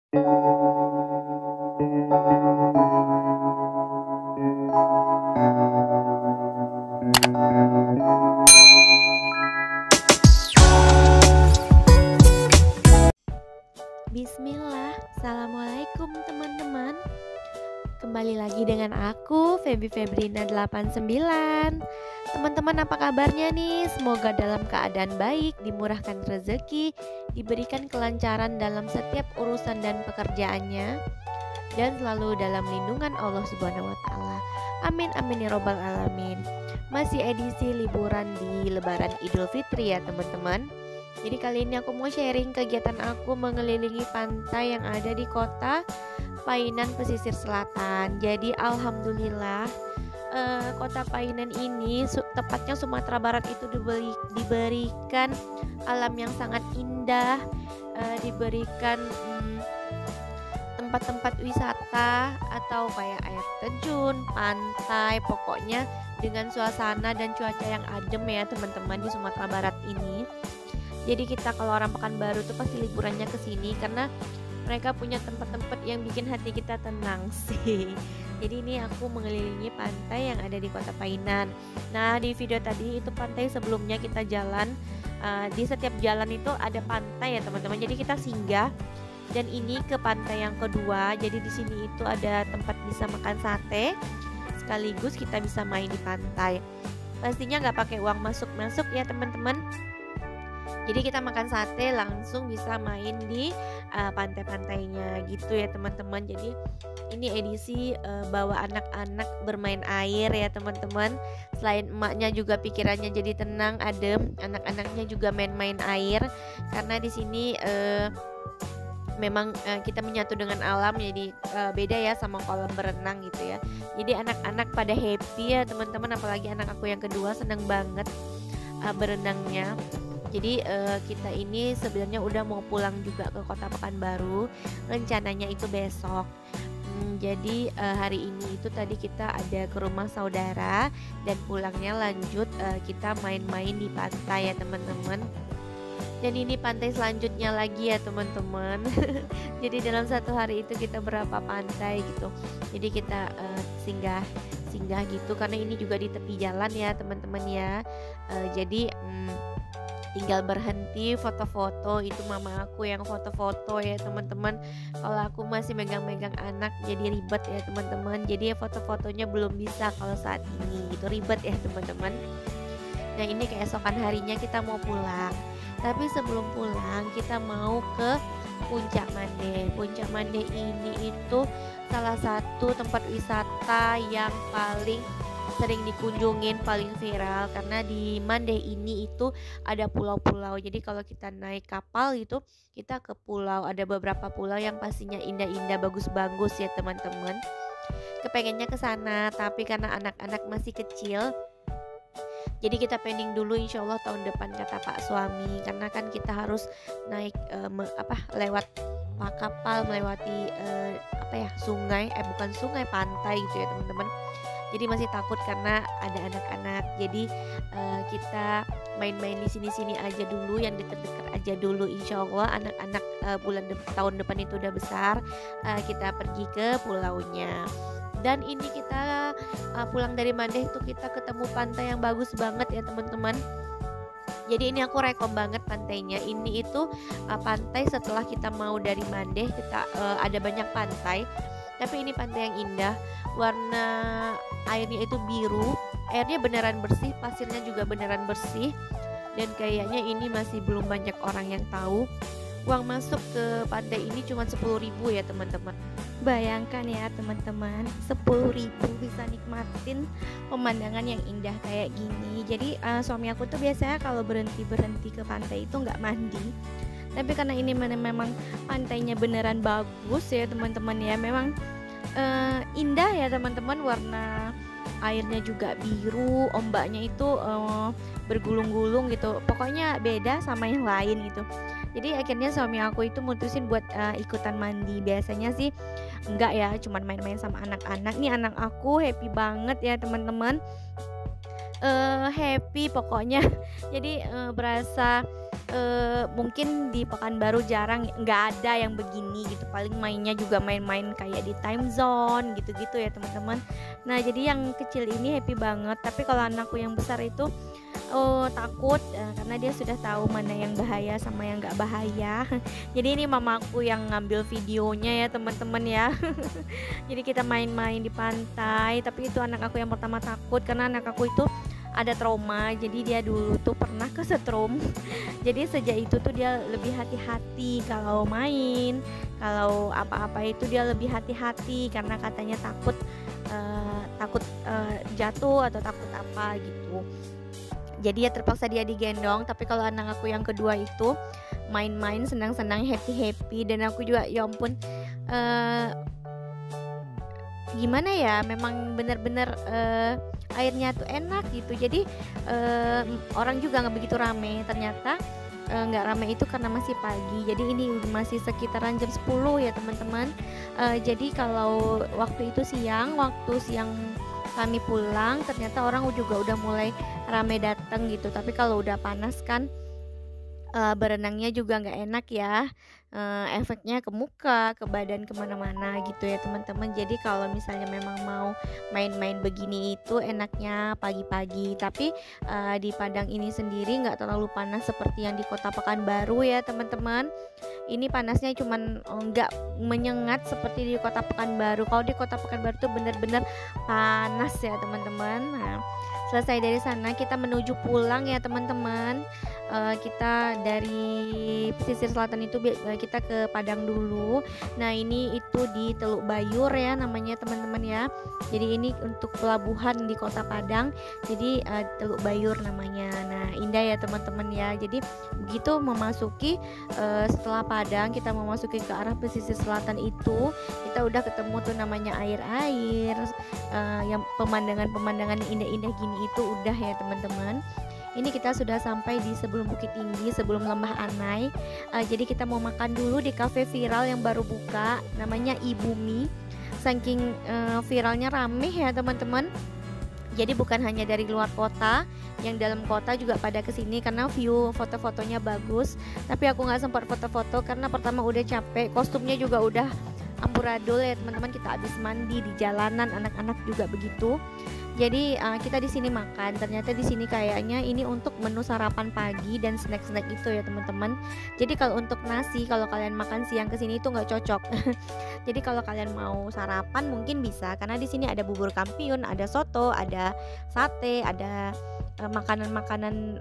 Bismillah, Assalamualaikum teman-teman. Kembali lagi dengan aku Feby Febrina 89. Teman-teman, apa kabarnya nih? Semoga dalam keadaan baik, dimurahkan rezeki, diberikan kelancaran dalam setiap urusan dan pekerjaannya, dan selalu dalam lindungan Allah Subhanahu wa taala. Amin amin ya robbal alamin. Masih edisi liburan di Lebaran Idul Fitri ya teman-teman. Jadi kali ini aku mau sharing kegiatan aku mengelilingi pantai yang ada di kota Painan pesisir selatan. Jadi alhamdulillah kota Painan ini tepatnya Sumatera Barat itu diberikan alam yang sangat indah, diberikan tempat-tempat wisata atau kayak air terjun, pantai, pokoknya dengan suasana dan cuaca yang adem ya teman-teman di Sumatera Barat ini. Jadi kita kalau orang Pekanbaru tuh pasti liburannya ke sini karena mereka punya tempat-tempat yang bikin hati kita tenang sih. Jadi ini aku mengelilingi pantai yang ada di kota Painan. Nah di video tadi itu pantai sebelumnya kita jalan, di setiap jalan itu ada pantai ya teman-teman. Jadi kita singgah dan ini ke pantai yang kedua. Jadi di sini itu ada tempat bisa makan sate, sekaligus kita bisa main di pantai. Pastinya nggak pakai uang masuk ya teman-teman. Jadi kita makan sate langsung bisa main di pantai-pantainya gitu ya teman-teman. Jadi ini edisi bawa anak-anak bermain air ya teman-teman. Selain emaknya juga pikirannya jadi tenang, adem, anak-anaknya juga main-main air karena di sini memang kita menyatu dengan alam, jadi beda ya sama kolam berenang gitu ya. Jadi anak-anak pada happy ya teman-teman, apalagi anak aku yang kedua seneng banget berenangnya. Jadi kita ini sebenarnya udah mau pulang juga ke kota Pekanbaru, rencananya itu besok. Jadi hari ini itu tadi kita ada ke rumah saudara dan pulangnya lanjut kita main-main di pantai ya teman-teman. Dan ini pantai selanjutnya lagi ya teman-teman. Jadi dalam satu hari itu kita berapa pantai gitu. Jadi kita singgah gitu karena ini juga di tepi jalan ya teman-teman ya. Jadi tinggal berhenti foto-foto, itu mama aku yang foto-foto ya teman-teman. Kalau aku masih megang-megang anak jadi ribet ya teman-teman. Jadi foto-fotonya belum bisa kalau saat ini, itu ribet ya teman-teman. Nah ini keesokan harinya kita mau pulang. Tapi sebelum pulang kita mau ke Puncak Mande. Puncak Mande ini itu salah satu tempat wisata yang paling sering dikunjungin, paling viral karena di Mande ini itu ada pulau-pulau. Jadi kalau kita naik kapal itu kita ke pulau, ada beberapa pulau yang pastinya indah-indah, bagus-bagus ya teman-teman. Kepengennya ke sana tapi karena anak-anak masih kecil, jadi kita pending dulu, insya Allah tahun depan kata Pak suami, karena kan kita harus naik lewat kapal melewati sungai, bukan sungai, pantai gitu ya teman-teman. Jadi masih takut karena ada anak-anak. Jadi kita main-main di sini-sini aja dulu, yang deket-deket aja dulu. Insya Allah anak-anak tahun depan itu udah besar, kita pergi ke pulaunya. Dan ini kita pulang dari Mande itu kita ketemu pantai yang bagus banget ya teman-teman. Jadi ini aku rekom banget pantainya. Ini itu pantai setelah kita mau dari Mande, kita ada banyak pantai. Tapi ini pantai yang indah, warna airnya itu biru, airnya beneran bersih, pasirnya juga beneran bersih. Dan kayaknya ini masih belum banyak orang yang tahu. Uang masuk ke pantai ini cuma 10.000 ya teman-teman. Bayangkan ya teman-teman, 10.000 bisa nikmatin pemandangan yang indah kayak gini. Jadi suami aku tuh biasanya kalau berhenti ke pantai itu nggak mandi. Tapi karena ini memang pantainya beneran bagus ya teman-teman ya, memang indah ya teman-teman, warna airnya juga biru, ombaknya itu bergulung-gulung gitu, pokoknya beda sama yang lain gitu. Jadi akhirnya suami aku itu mutusin buat ikutan mandi. Biasanya sih enggak ya, cuman main-main sama anak-anak. Nih anak aku happy banget ya teman-teman, happy pokoknya. Jadi berasa mungkin di Pekanbaru jarang, nggak ada yang begini gitu, paling mainnya juga main-main kayak di time zone gitu-gitu ya teman-teman. Nah jadi yang kecil ini happy banget, tapi kalau anakku yang besar itu takut, karena dia sudah tahu mana yang bahaya sama yang nggak bahaya. Jadi ini mamaku yang ngambil videonya ya teman-teman ya. Jadi kita main-main di pantai, tapi itu anak aku yang pertama takut karena anak aku itu ada trauma, jadi dia dulu tuh pernah kesetrum. Jadi sejak itu tuh dia lebih hati-hati kalau main, kalau apa-apa itu dia lebih hati-hati karena katanya takut jatuh atau takut apa gitu. Jadi ya terpaksa dia digendong. Tapi kalau anak aku yang kedua itu main-main, senang-senang, happy-happy, dan aku juga ya ampun, gimana ya, memang bener-bener airnya tuh enak gitu. Jadi orang juga nggak begitu rame. Ternyata nggak rame itu karena masih pagi. Jadi ini masih sekitaran jam 10 ya teman-teman. Jadi kalau waktu itu waktu siang kami pulang, ternyata orang juga udah mulai rame datang gitu. Tapi kalau udah panas kan berenangnya juga nggak enak ya, efeknya ke muka, ke badan, kemana-mana gitu ya teman-teman. Jadi kalau misalnya memang mau main-main begini itu enaknya pagi-pagi. Tapi di Padang ini sendiri nggak terlalu panas seperti yang di Kota Pekanbaru ya teman-teman. Ini panasnya cuman nggak menyengat seperti di Kota Pekanbaru. Kalau di Kota Pekanbaru tuh bener-bener panas ya teman-teman. Nah, selesai dari sana kita menuju pulang ya teman-teman. Kita dari pesisir selatan itu kita ke Padang dulu. Nah ini itu di Teluk Bayur ya namanya teman-teman ya. Jadi ini untuk pelabuhan di Kota Padang. Jadi Teluk Bayur namanya. Nah indah ya teman-teman ya. Jadi begitu memasuki setelah Padang, kita memasuki ke arah pesisir selatan itu, kita udah ketemu tuh namanya air-air, yang pemandangan-pemandangan indah-indah gini itu udah ya teman-teman. Ini kita sudah sampai di sebelum Bukit Tinggi, sebelum Lembah Anai. Jadi kita mau makan dulu di cafe viral yang baru buka, namanya Ibumi. Saking viralnya rame ya teman-teman. Jadi bukan hanya dari luar kota, yang dalam kota juga pada kesini karena view foto-fotonya bagus. Tapi aku nggak sempat foto-foto karena pertama udah capek, kostumnya juga udah amburadul ya teman-teman. Kita habis mandi di jalanan, anak-anak juga begitu. Jadi kita di sini makan. Ternyata di sini kayaknya ini untuk menu sarapan pagi dan snack-snack itu ya teman-teman. Jadi kalau untuk nasi, kalau kalian makan siang ke sini itu nggak cocok. Jadi kalau kalian mau sarapan mungkin bisa, karena di sini ada bubur kampiun, ada soto, ada sate, ada makanan-makanan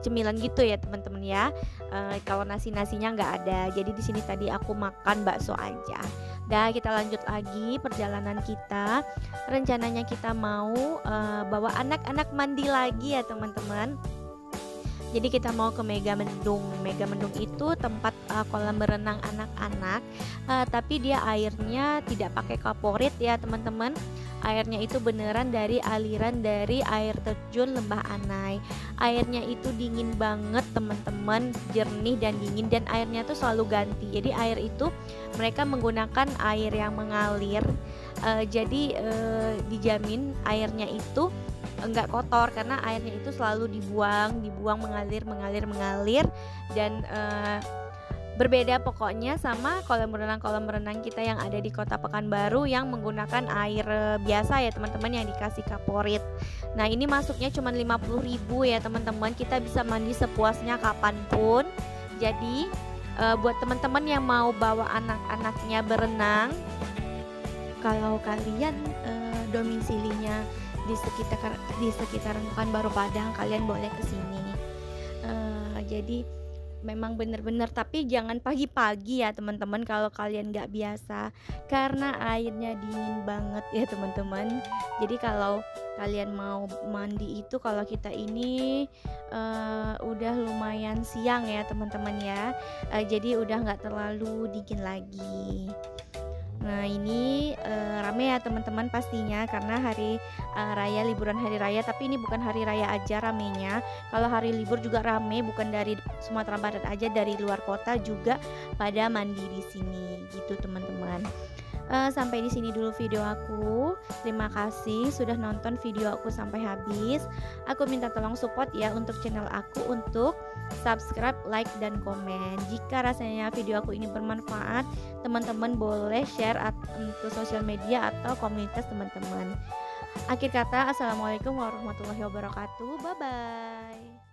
cemilan gitu ya teman-teman ya. Kalau nasinya nggak ada. Jadi di sini tadi aku makan bakso aja. Dah kita lanjut lagi perjalanan kita. Rencananya kita mau bawa anak-anak mandi lagi ya teman-teman. Jadi kita mau ke Mega Mendung. Mega Mendung itu tempat kolam berenang anak-anak, tapi dia airnya tidak pakai kaporit ya teman-teman. Airnya itu beneran dari aliran dari air terjun Lembah Anai. Airnya itu dingin banget teman-teman, jernih dan dingin, dan airnya tuh selalu ganti. Jadi air itu mereka menggunakan air yang mengalir. Jadi dijamin airnya itu enggak kotor karena airnya itu selalu dibuang mengalir dan berbeda pokoknya sama kolam renang kita yang ada di Kota Pekanbaru yang menggunakan air biasa ya teman-teman, yang dikasih kaporit. Nah ini masuknya cuma 50.000 ya teman-teman, kita bisa mandi sepuasnya kapanpun. Jadi buat teman-teman yang mau bawa anak-anaknya berenang, kalau kalian domisilinya di sekitaran Pekanbaru Padang, kalian boleh kesini. Jadi memang bener-bener, tapi jangan pagi-pagi ya teman-teman kalau kalian nggak biasa, karena airnya dingin banget ya teman-teman. Jadi kalau kalian mau mandi itu, kalau kita ini udah lumayan siang ya teman-teman ya, jadi udah nggak terlalu dingin lagi. Nah ini rame ya teman-teman pastinya, karena hari raya, liburan hari raya. Tapi ini bukan hari raya aja ramenya, kalau hari libur juga rame, bukan dari Sumatera Barat aja, dari luar kota juga pada mandi di sini gitu teman-teman. Sampai di sini dulu video aku. Terima kasih sudah nonton video aku sampai habis. Aku minta tolong support ya untuk channel aku untuk subscribe, like, dan komen. Jika rasanya video aku ini bermanfaat, teman-teman boleh share ke sosial media atau komunitas teman-teman. Akhir kata, assalamualaikum warahmatullahi wabarakatuh. Bye bye.